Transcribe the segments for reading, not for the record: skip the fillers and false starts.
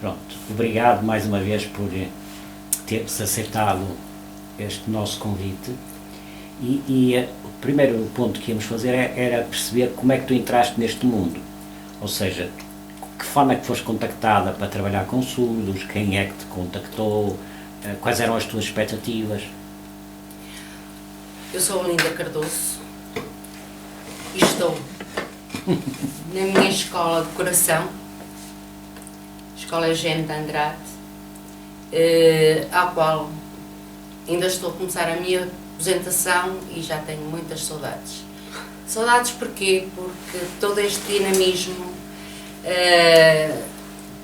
Pronto, obrigado mais uma vez por ter-se aceitado este nosso convite. O primeiro ponto que íamos fazer era perceber como é que tu entraste neste mundo, ou seja, que forma é que foste contactada para trabalhar com surdos, quem é que te contactou, quais eram as tuas expectativas? Eu sou a Linda Cardoso e estou na minha escola de coração, Escola Eugênio de Andrade, à qual ainda estou a começar a minha apresentação e já tenho muitas saudades. Saudades porquê? Porque todo este dinamismo,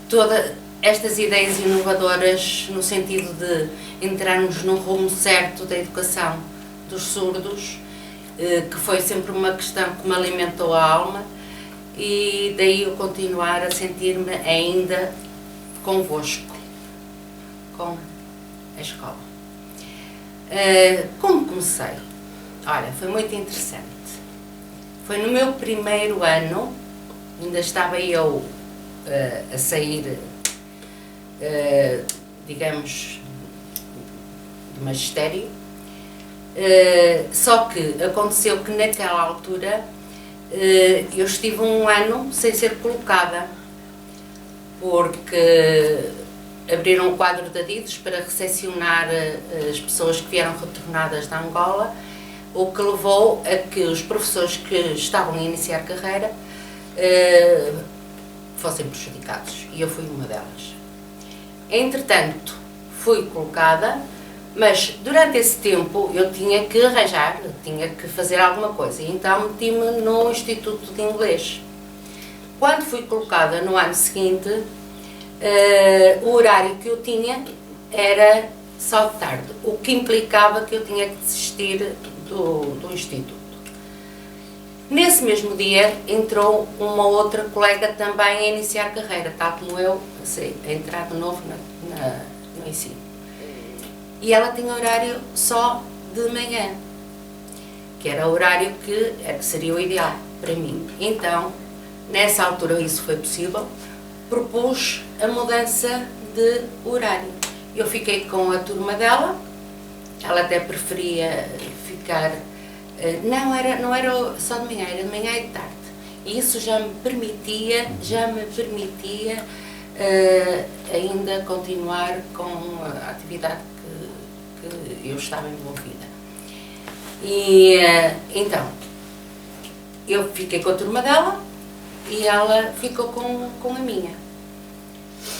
todas estas ideias inovadoras no sentido de entrarmos no rumo certo da educação dos surdos, que foi sempre uma questão que me alimentou a alma, e daí eu continuar a sentir-me ainda convosco, com a escola. Como comecei? Olha, foi muito interessante. Foi no meu primeiro ano, ainda estava eu a sair, digamos, do magistério, só que aconteceu que naquela altura eu estive um ano sem ser colocada, porque abriram o quadro de adidos para recepcionar as pessoas que vieram retornadas da Angola, o que levou a que os professores que estavam a iniciar carreira fossem prejudicados, e eu fui uma delas. Entretanto, fui colocada, mas durante esse tempo eu tinha que arranjar, tinha que fazer alguma coisa, então meti-me no Instituto de Inglês. Quando fui colocada no ano seguinte, o horário que eu tinha era só de tarde, o que implicava que eu tinha que desistir do Instituto. Nesse mesmo dia entrou uma outra colega também a iniciar carreira, tal como eu, a entrar de novo no ensino. E ela tinha horário só de manhã, que era o horário que seria o ideal para mim. Então, nessa altura isso foi possível, propus a mudança de horário. Eu fiquei com a turma dela, ela até preferia ficar, não era só de manhã, era de manhã e de tarde. E isso já me permitia ainda continuar com a atividade que eu estava envolvida. E então, eu fiquei com a turma dela e ela ficou com a minha.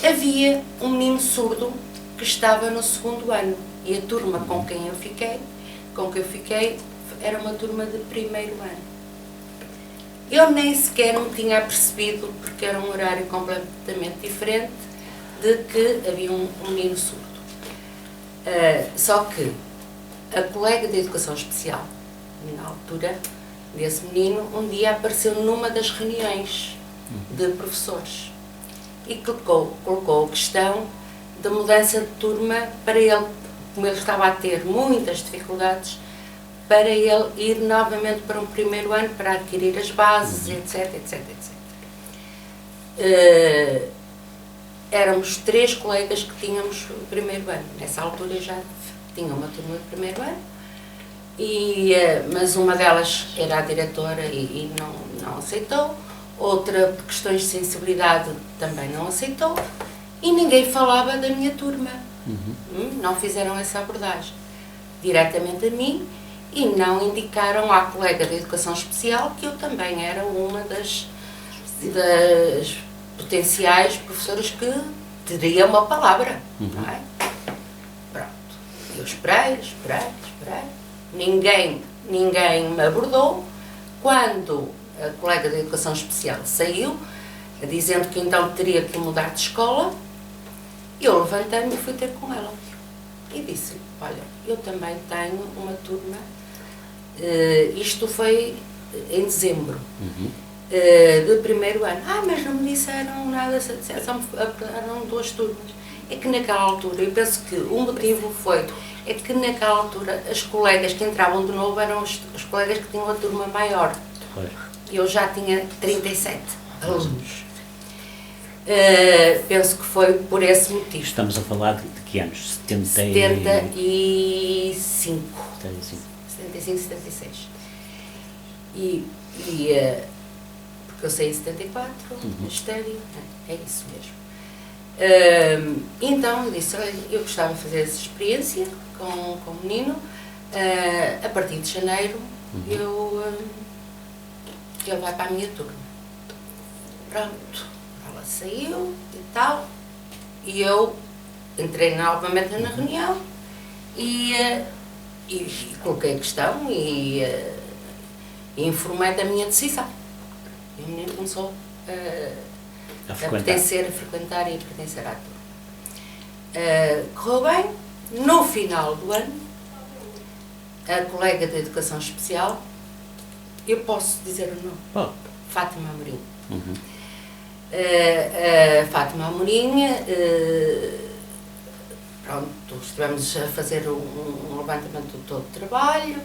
Havia um menino surdo que estava no segundo ano e a turma com que eu fiquei era uma turma de primeiro ano. Eu nem sequer me tinha apercebido, porque era um horário completamente diferente, de que havia um menino surdo. Só que a colega de educação especial, na altura desse menino, um dia apareceu numa das reuniões de professores e colocou a questão da mudança de turma para ele, como ele estava a ter muitas dificuldades, para ele ir novamente para um primeiro ano para adquirir as bases, etc, etc, etc. Éramos 3 colegas que tínhamos o primeiro ano. Nessa altura eu já tinha uma turma de primeiro ano, mas uma delas era a diretora e não aceitou, outra por questões de sensibilidade também não aceitou, e ninguém falava da minha turma. Não fizeram essa abordagem diretamente a mim e não indicaram à colega de educação especial que eu também era uma das potenciais professoras que teria uma palavra, não é? Pronto. Eu esperei. Ninguém me abordou. Quando a colega de educação especial saiu, dizendo que então teria que mudar de escola, eu levantei-me e fui ter com ela. E disse: olha, eu também tenho uma turma, isto foi em dezembro, de primeiro ano. Mas não me disseram nada, só me abordaram 2 turmas. É que naquela altura, eu penso que o motivo é que naquela altura as colegas que entravam de novo eram os colegas que tinham a turma maior. Eu já tinha 37 alunos. Penso que foi por esse motivo. Estamos a falar de que anos? 75. 75, 76. Porque eu saí em 74, magistério, é isso mesmo. Então eu disse, olha, eu gostava de fazer essa experiência com o menino, a partir de janeiro ele vai para a minha turma. Pronto, ela saiu e tal, e eu entrei novamente na reunião e coloquei a questão e informei da minha decisão. E o menino começou a frequentar e a pertencer à turma. Correu bem. No final do ano, a colega de Educação Especial, eu posso dizer o nome, Fátima Amorim. Fátima Amorim, pronto, estivemos a fazer um levantamento do todo o trabalho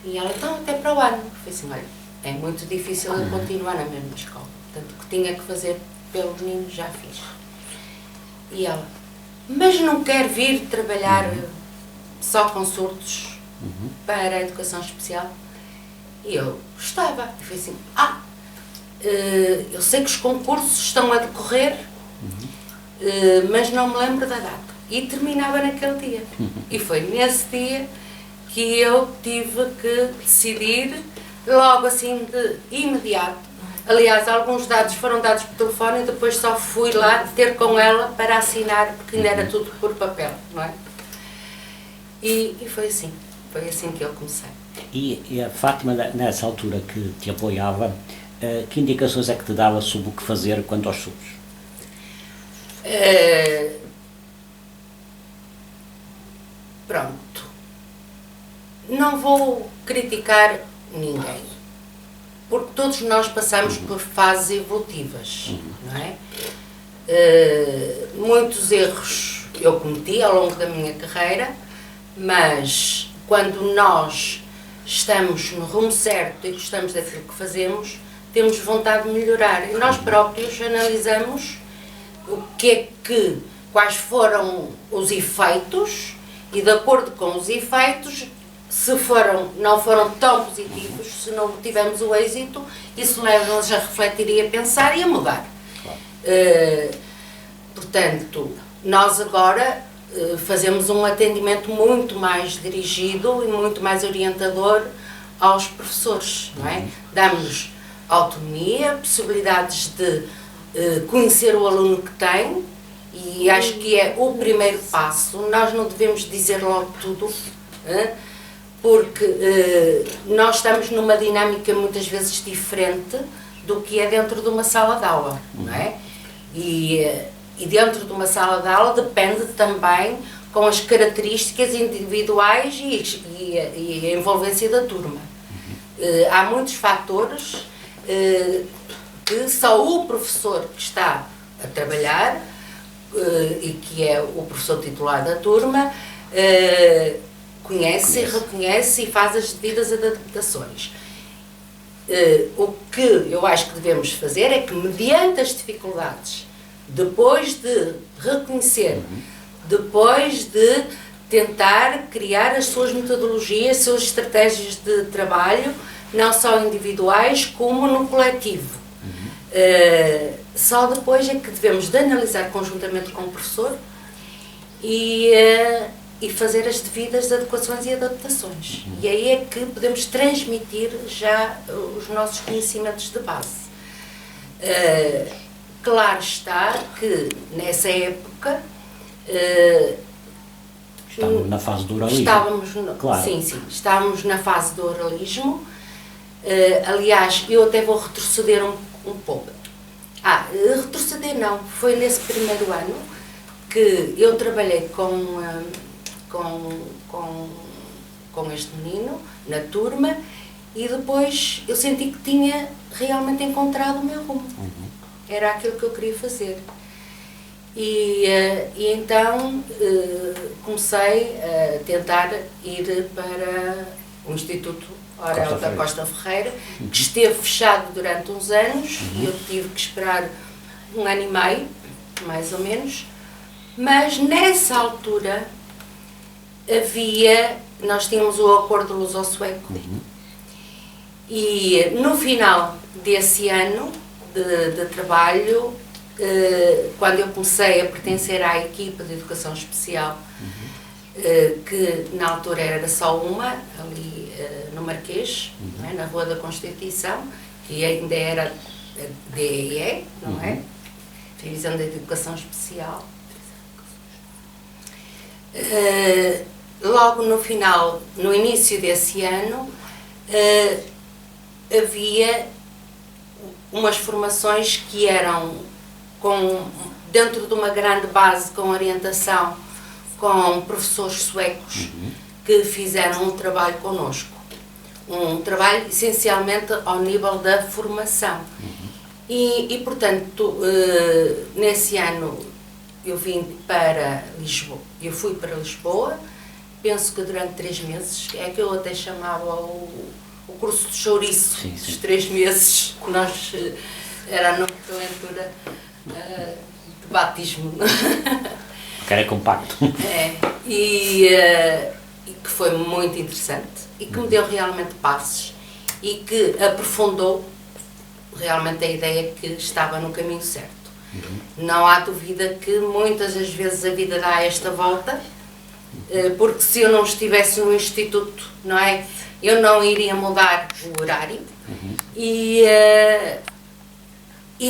e ela, então, até para o ano. Eu falei assim, olha, é muito difícil eu continuar na mesma escola, portanto, o que tinha que fazer pelos meninos já fiz. E ela, mas não quer vir trabalhar só com surdos para a Educação Especial? E eu gostava. E falei assim, eu sei que os concursos estão a decorrer, mas não me lembro da data. E terminava naquele dia. E foi nesse dia que eu tive que decidir, logo assim de imediato. Aliás, alguns dados foram dados por telefone e depois só fui lá ter com ela para assinar, porque ainda era tudo por papel, não é? E foi assim que eu comecei. E a Fátima, nessa altura que te apoiava, que indicações é que te dava sobre o que fazer quanto aos surdos? Pronto. Não vou criticar ninguém, porque todos nós passamos por fases evolutivas, não é? Muitos erros eu cometi ao longo da minha carreira, mas quando nós estamos no rumo certo e gostamos daquilo que fazemos, temos vontade de melhorar. E nós próprios analisamos quais foram os efeitos e, de acordo com os efeitos, se não foram tão positivos, se não tivemos o êxito, isso leva-nos a refletir e a pensar e a mudar. Portanto, nós agora fazemos um atendimento muito mais dirigido e muito mais orientador aos professores, não é? Damos autonomia, possibilidades de conhecer o aluno que tem, e acho que é o primeiro passo. Nós não devemos dizer logo tudo, porque nós estamos numa dinâmica muitas vezes diferente do que é dentro de uma sala de aula, não é? E dentro de uma sala de aula depende também com as características individuais e a envolvência da turma. Há muitos fatores que só o professor que está a trabalhar e que é o professor titular da turma conhece, reconhece e faz as devidas adaptações. O que eu acho que devemos fazer é que, mediante as dificuldades, depois de reconhecer, depois de tentar criar as suas metodologias, as suas estratégias de trabalho, não só individuais como no coletivo. Só depois é que devemos de analisar conjuntamente com o professor e fazer as devidas adequações e adaptações. E aí é que podemos transmitir já os nossos conhecimentos de base. Claro está que nessa época estávamos na fase do oralismo. Claro. Sim, estávamos na fase do oralismo. Aliás, eu até vou retroceder um pouco. Retroceder não, foi nesse primeiro ano que eu trabalhei com este menino na turma e depois eu senti que tinha realmente encontrado o meu rumo. Era aquilo que eu queria fazer. E então comecei a tentar ir para o Instituto Aurélio da Costa Ferreira, que esteve fechado durante uns anos e eu tive que esperar um ano e meio, mais ou menos, mas nessa altura nós tínhamos o acordo luso-sueco e no final desse ano de trabalho, quando eu comecei a pertencer à equipa de educação especial, que na altura era só uma, ali no Marquês, não é? Na Rua da Constituição, que ainda era DEE, não é? Divisão da Educação Especial. Logo no início desse ano, havia umas formações que eram dentro de uma grande base com orientação com professores suecos que fizeram um trabalho connosco. Um trabalho essencialmente ao nível da formação. E portanto, nesse ano eu fui para Lisboa, penso que durante 3 meses, é que eu até chamava o curso de chouriço, dos 3 meses, que nós era a nomenclatura de batismo. Que era compacto. E que foi muito interessante e que me deu realmente passos e que aprofundou realmente a ideia que estava no caminho certo. Não há dúvida que muitas das vezes a vida dá esta volta, porque se eu não estivesse no instituto, não é? Eu não iria mudar o horário e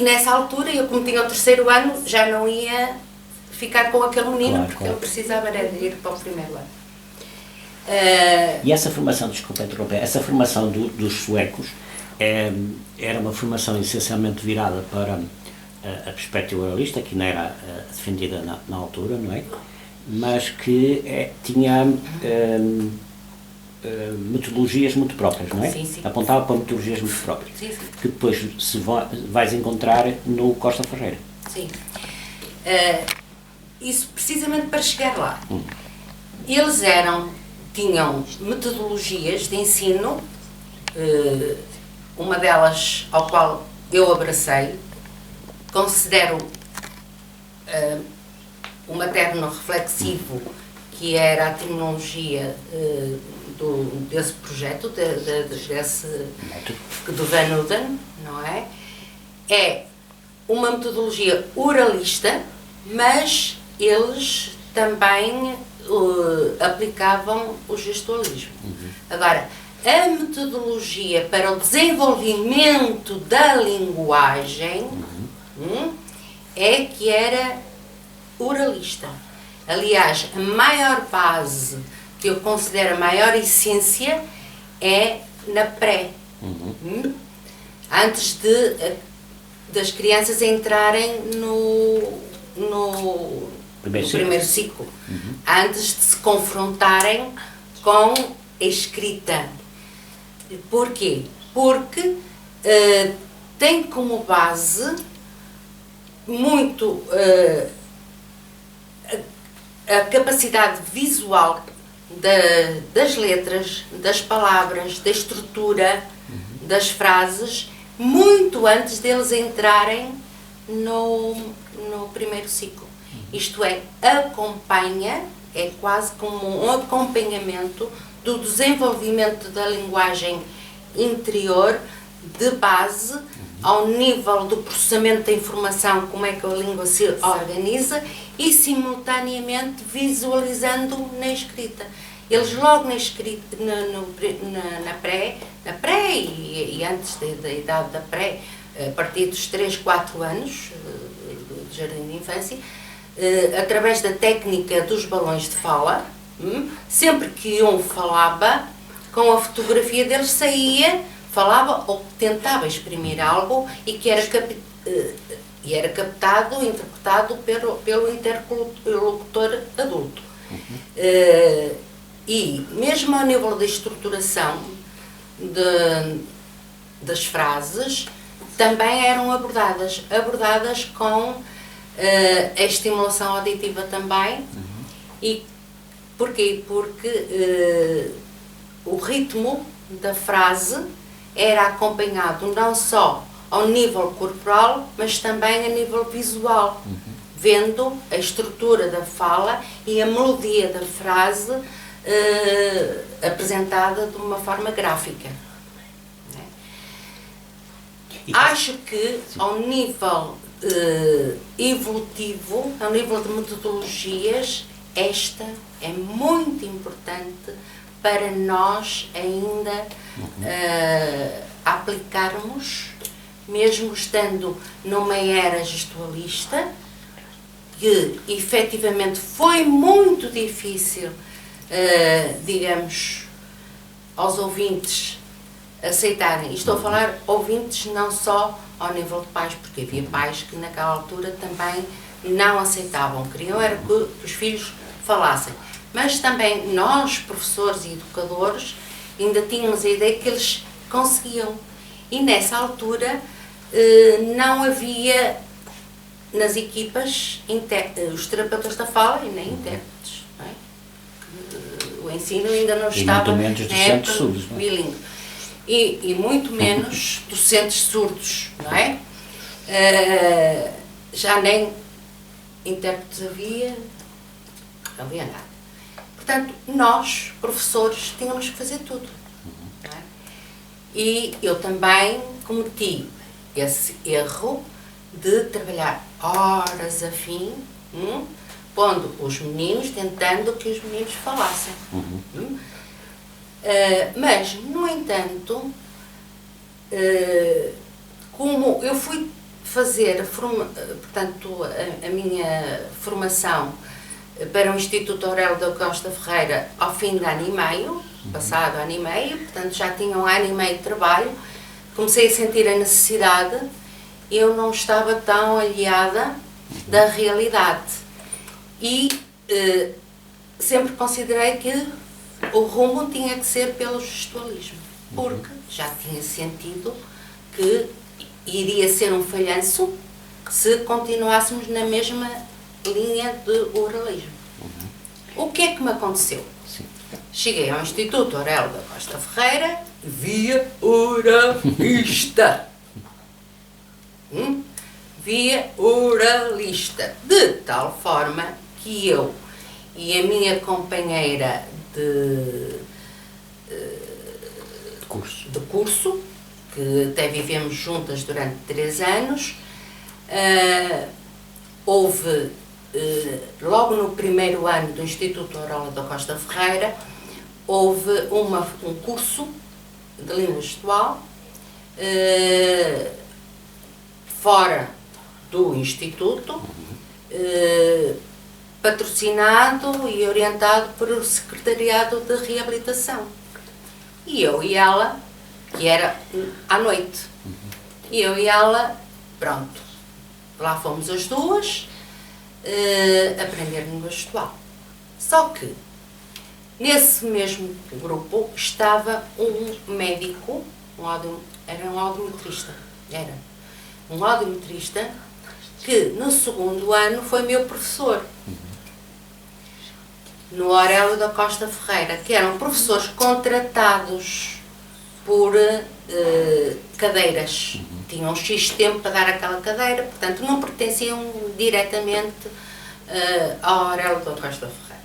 nessa altura, eu como tinha o 3º ano, já não ia ficar com aquele menino, porque eu precisava era de ir para o 1º ano. E essa formação, desculpa interromper, essa formação dos suecos era uma formação essencialmente virada para a perspectiva oralista, que não era defendida na altura, não é? Mas que tinha metodologias muito próprias, não é? Sim. Apontava para metodologias muito próprias, sim. que depois vais encontrar no Costa Ferreira. Sim. Isso precisamente para chegar lá. Eles tinham metodologias de ensino, uma delas ao qual eu abracei, considero o materno reflexivo, que era a terminologia desse projeto, do Van Uden, não é? É uma metodologia oralista, mas eles também aplicavam o gestualismo. Agora, a metodologia para o desenvolvimento da linguagem é que era oralista. Aliás, a maior base, que eu considero a maior essência, é na pré. Antes das crianças entrarem no primeiro ciclo. Antes de se confrontarem com a escrita. Porquê? Porque tem como base muito a capacidade visual das letras, das palavras, da estrutura, das frases, muito antes deles entrarem no primeiro ciclo. Isto é, acompanha, é quase como um acompanhamento do desenvolvimento da linguagem interior de base ao nível do processamento da informação, como é que a língua se organiza, e simultaneamente visualizando na escrita. Eles logo na escrita, na pré e antes da idade da pré, a partir dos 3, 4 anos de jardim de infância, através da técnica dos balões de fala, sempre que um falava, com a fotografia deles saía, falava ou tentava exprimir algo e que era captado, interpretado pelo interlocutor adulto. E mesmo ao nível da estruturação das frases, também eram abordadas com a estimulação auditiva também. E porquê? Porque o ritmo da frase era acompanhado não só ao nível corporal, mas também a nível visual, vendo a estrutura da fala e a melodia da frase apresentada de uma forma gráfica. Acho que ao nível evolutivo, ao nível de metodologias, esta é muito importante para nós ainda aplicarmos, mesmo estando numa era gestualista, que efetivamente foi muito difícil, digamos, aos ouvintes aceitarem. E estou a falar ouvintes não só ao nível de pais, porque havia pais que naquela altura também não aceitavam, queriam era que os filhos falassem. Mas também nós, professores e educadores, ainda tínhamos a ideia que eles conseguiam. E nessa altura não havia nas equipas os terapeutas da fala e nem intérpretes. Não é? O ensino ainda não estava muito menos docentes surdos, não é? Bilingue. E muito menos docentes surdos, não é? Já nem intérpretes havia nada. Portanto, nós, professores, tínhamos que fazer tudo. Não é? E eu também cometi esse erro de trabalhar horas a fim, pondo os meninos, tentando que os meninos falassem. Mas, no entanto, como eu fui fazer portanto, a minha formação para o Instituto Aurélio da Costa Ferreira ao fim de ano e meio, passado ano e meio, portanto já tinha um ano e meio de trabalho, comecei a sentir a necessidade, eu não estava tão aliada da realidade e sempre considerei que o rumo tinha que ser pelo gestualismo, porque já tinha sentido que iria ser um falhanço se continuássemos na mesma linha de oralismo. O que é que me aconteceu? Sim. Cheguei ao Instituto Aurélio da Costa Ferreira via oralista. Via oralista. De tal forma que eu e a minha companheira de curso, que até vivemos juntas durante 3 anos, houve, logo no primeiro ano do Instituto Aurélio da Costa Ferreira, houve um curso de língua gestual fora do Instituto, patrocinado e orientado pelo Secretariado de Reabilitação. E eu e ela, que era à noite, e eu e ela, pronto, lá fomos as duas aprender língua gestual. Só que nesse mesmo grupo estava um médico, era um audiometrista, que no segundo ano foi meu professor, no Aurélio da Costa Ferreira, que eram professores contratados por cadeiras. Tinham um X tempo para dar aquela cadeira, portanto não pertenciam diretamente ao Aurélio da Costa Ferreira.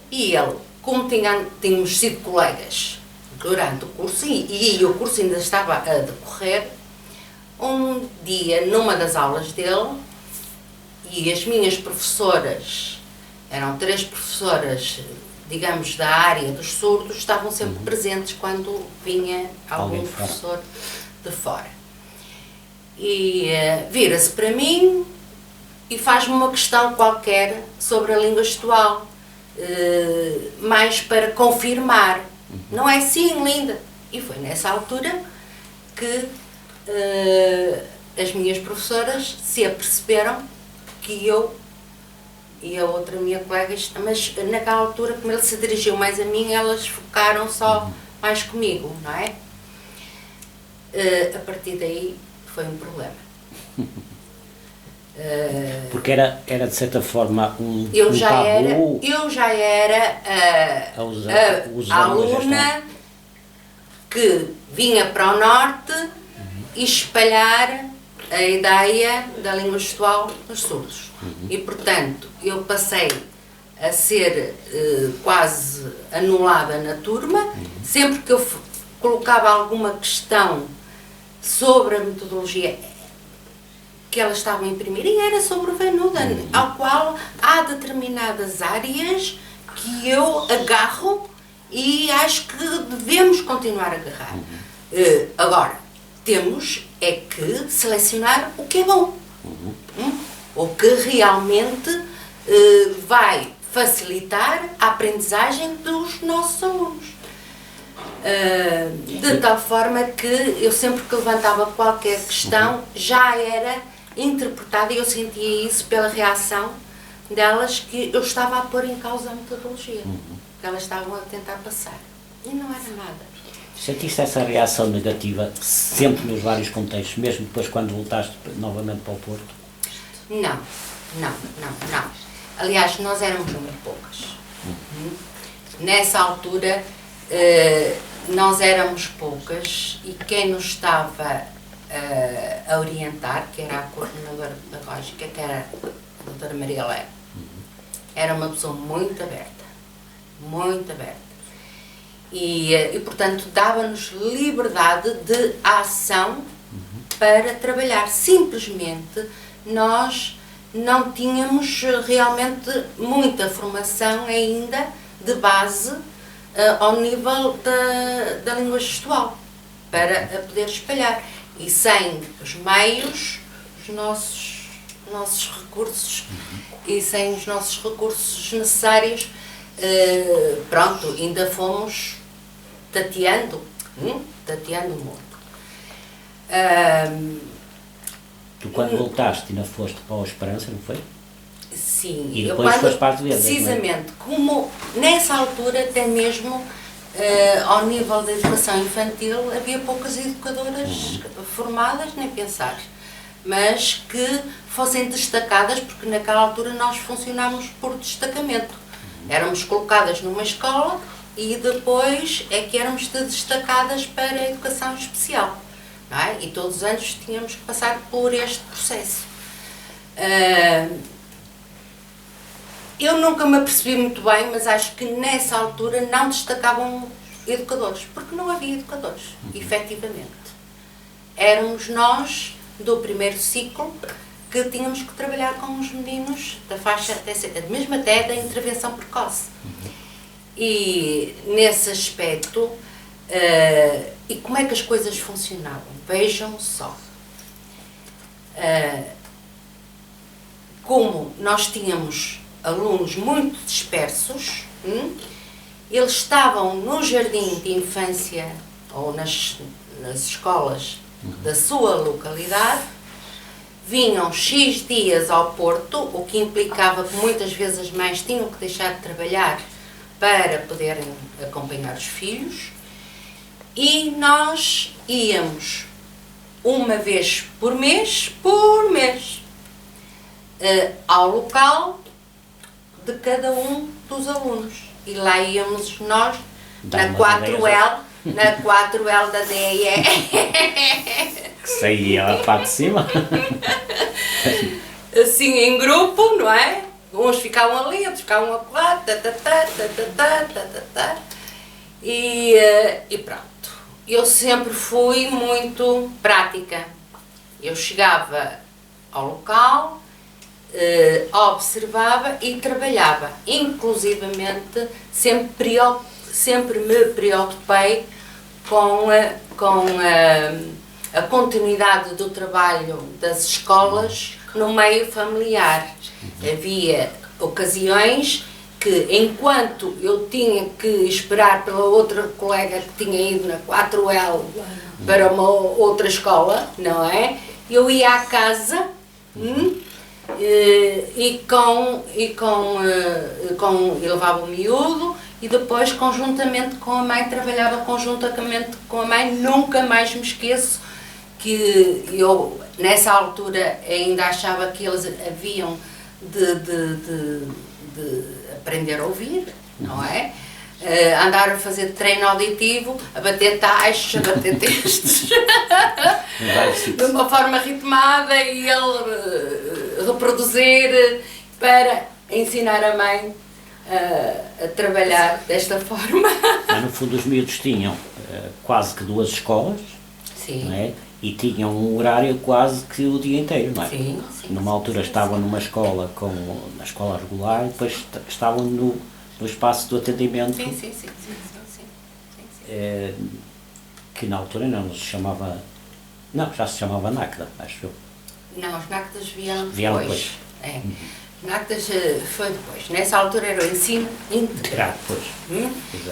E ele, como tínhamos sido colegas durante o curso, e o curso ainda estava a decorrer, um dia, numa das aulas dele, e as minhas professoras, eram 3 professoras, digamos, da área dos surdos, estavam sempre presentes quando vinha algum professor de fora. E vira-se para mim e faz-me uma questão qualquer sobre a língua gestual, mais para confirmar. Não é assim, linda? E foi nessa altura que as minhas professoras se aperceberam que eu e a outra minha colega, mas naquela altura, como ele se dirigiu mais a mim, elas focaram só mais comigo, não é? A partir daí foi um problema. Porque era de certa forma um eu tabu. Eu já era a aluna que vinha para o norte espalhar a ideia da língua gestual nos surdos. E, portanto, eu passei a ser quase anulada na turma. Sempre que eu colocava alguma questão sobre a metodologia que elas estavam a imprimir, e era sobre o Van Uden, ao qual há determinadas áreas que eu agarro e acho que devemos continuar a agarrar. Agora, temos é que selecionar o que é bom, o que realmente vai facilitar a aprendizagem dos nossos alunos. De tal forma que eu sempre que levantava qualquer questão já era interpretada, e eu sentia isso pela reação delas, que eu estava a pôr em causa a metodologia que elas estavam a tentar passar, e não era nada. Sentiste essa reação negativa sempre nos vários contextos, mesmo depois quando voltaste novamente para o Porto? Não. Aliás, nós éramos muito poucas. Nessa altura, nós éramos poucas, e quem nos estava a orientar, que era a coordenadora pedagógica, que era a doutora Maria Lé, era uma pessoa muito aberta. E portanto, dava-nos liberdade de ação para trabalhar. Simplesmente, nós não tínhamos realmente muita formação ainda de base ao nível da língua gestual, para a poder espalhar. E sem os meios, os nossos recursos, e sem os nossos recursos necessários, pronto, ainda fomos tateando muito. Tu quando voltaste ainda foste para o Esperança, não foi? Sim. E depois foste para a Azevedo, precisamente, como nessa altura até mesmo ao nível da educação infantil havia poucas educadoras formadas, nem pensar, mas que fossem destacadas, porque naquela altura nós funcionámos por destacamento. Éramos colocadas numa escola e depois é que éramos destacadas para a educação especial, não é? E todos os anos tínhamos que passar por este processo. Eu nunca me apercebi muito bem, mas acho que nessa altura não destacavam educadores, porque não havia educadores, efetivamente. Éramos nós, do primeiro ciclo, que tínhamos que trabalhar com os meninos da faixa, mesmo até da intervenção precoce. E nesse aspecto, e como é que as coisas funcionavam? Vejam só. Como nós tínhamos alunos muito dispersos, eles estavam no jardim de infância ou nas escolas da sua localidade, vinham X dias ao Porto, o que implicava que muitas vezes as mães tinham que deixar de trabalhar para poderem acompanhar os filhos, e nós íamos uma vez por mês, ao local de cada um dos alunos. E lá íamos nós, na 4L da DEE. Que saía lá para de cima. Assim, em grupo, não é? Uns ficavam ali, outros ficavam acolá, e pronto. Eu sempre fui muito prática. Eu chegava ao local, observava e trabalhava. Inclusivamente, sempre me preocupei com a continuidade do trabalho das escolas no meio familiar. Havia ocasiões que, enquanto eu tinha que esperar pela outra colega que tinha ido na 4L para uma outra escola, não é? Eu ia à casa e levava o miúdo, e depois, conjuntamente com a mãe, trabalhava conjuntamente com a mãe. Nunca mais me esqueço que eu, nessa altura, ainda achava que eles haviam de aprender a ouvir, não é? Andar a fazer treino auditivo, a bater taxas, a bater textos. de uma forma ritmada e ele reproduzir para ensinar a mãe a trabalhar desta forma. Mas no fundo os miúdos tinham quase que 2 escolas, Sim. não é? E tinham um horário quase que o dia inteiro, não é? Sim, sim. Numa altura estavam numa escola, na escola regular, e depois estavam no espaço do atendimento, Sim. que na altura não se chamava, não, já se chamava NACDA, acho eu. Não, os NACDAs vieram Vieram depois. Os NACDAs foi depois. Nessa altura era o ensino integrado. Pois.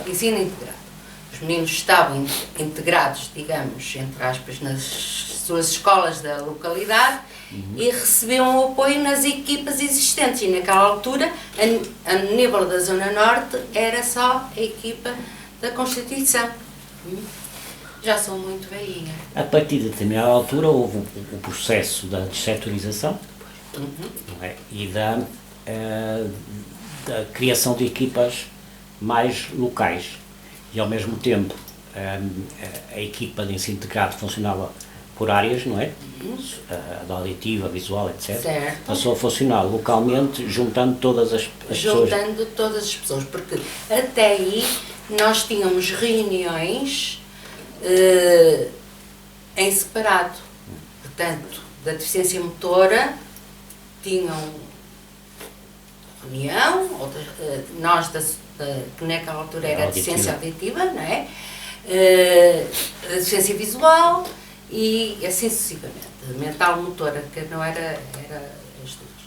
Ensino integrado. Os meninos estavam integrados, digamos, entre aspas, nas suas escolas da localidade e recebiam o apoio nas equipas existentes. E naquela altura, a nível da Zona Norte, era só a equipa da Constituição. Já sou muito velhinha. A partir de determinada altura houve o processo da dessetorização, não é? E da criação de equipas mais locais. E ao mesmo tempo a equipa de ensino integrado funcionava por áreas, não é? A da auditiva, a visual, etc. Certo. Passou a funcionar localmente, juntando todas as pessoas. Juntando todas as pessoas, porque até aí nós tínhamos reuniões em separado. Portanto, da deficiência motora tinham reunião, nós que naquela altura era a deficiência auditiva, não é? A deficiência visual e assim sucessivamente. Mental motora, que não era as duas,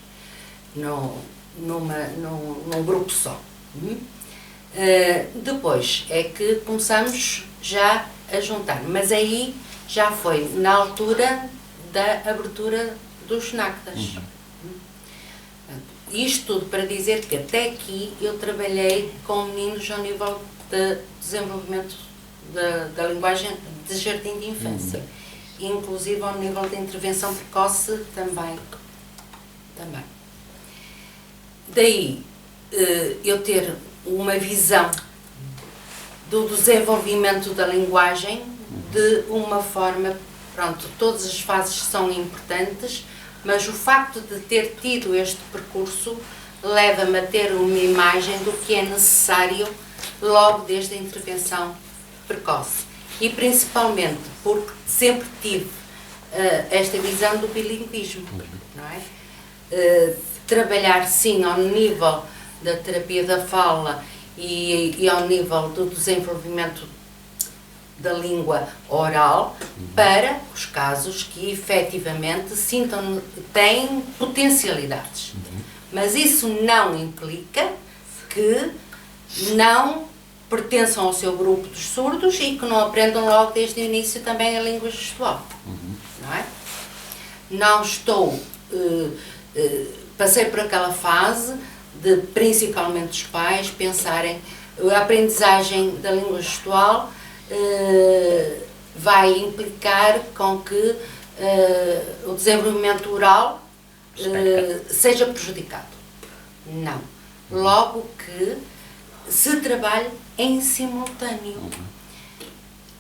num grupo só. Depois é que começamos já a juntar, mas aí já foi na altura da abertura dos NACDAs. Isto tudo para dizer que até aqui eu trabalhei com meninos ao nível de desenvolvimento da linguagem de jardim de infância, inclusive ao nível de intervenção precoce também. Daí eu ter uma visão do desenvolvimento da linguagem de uma forma, pronto, todas as fases são importantes, mas o facto de ter tido este percurso leva-me a ter uma imagem do que é necessário logo desde a intervenção precoce. E principalmente porque sempre tive esta visão do bilinguismo, não é? Trabalhar sim ao nível da terapia da fala e ao nível do desenvolvimento da língua oral para os casos que efetivamente têm potencialidades. Mas isso não implica que não pertençam ao seu grupo dos surdos e que não aprendam logo desde o início também a língua gestual. Não é? Não estou... passei por aquela fase de, principalmente os pais, pensarem a aprendizagem da língua gestual vai implicar com que o desenvolvimento oral seja prejudicado. Não. Logo que se trabalhe em simultâneo.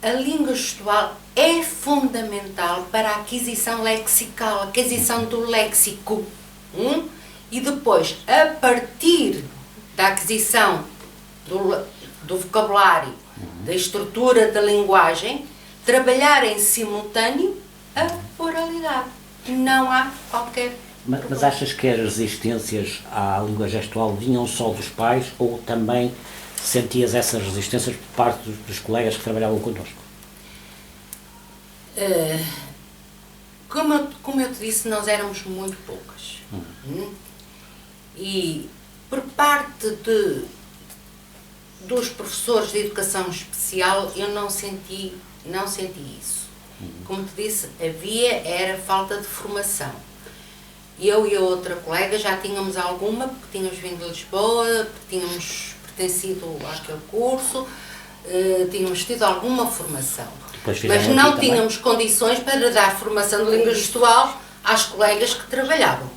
A língua gestual é fundamental para a aquisição lexical, a aquisição do léxico. E depois, a partir da aquisição do vocabulário, da estrutura da linguagem, trabalhar em simultâneo a oralidade. Não há qualquer... Mas achas que as resistências à língua gestual vinham só dos pais ou também sentias essas resistências por parte dos colegas que trabalhavam connosco? Como eu te disse, nós éramos muito poucas. E por parte dos professores de educação especial, eu não senti isso. Como te disse, era falta de formação. Eu e a outra colega já tínhamos alguma, porque tínhamos vindo de Lisboa, porque tínhamos pertencido àquele curso, tínhamos tido alguma formação. Mas não tínhamos condições para dar formação de língua gestual às colegas que trabalhavam.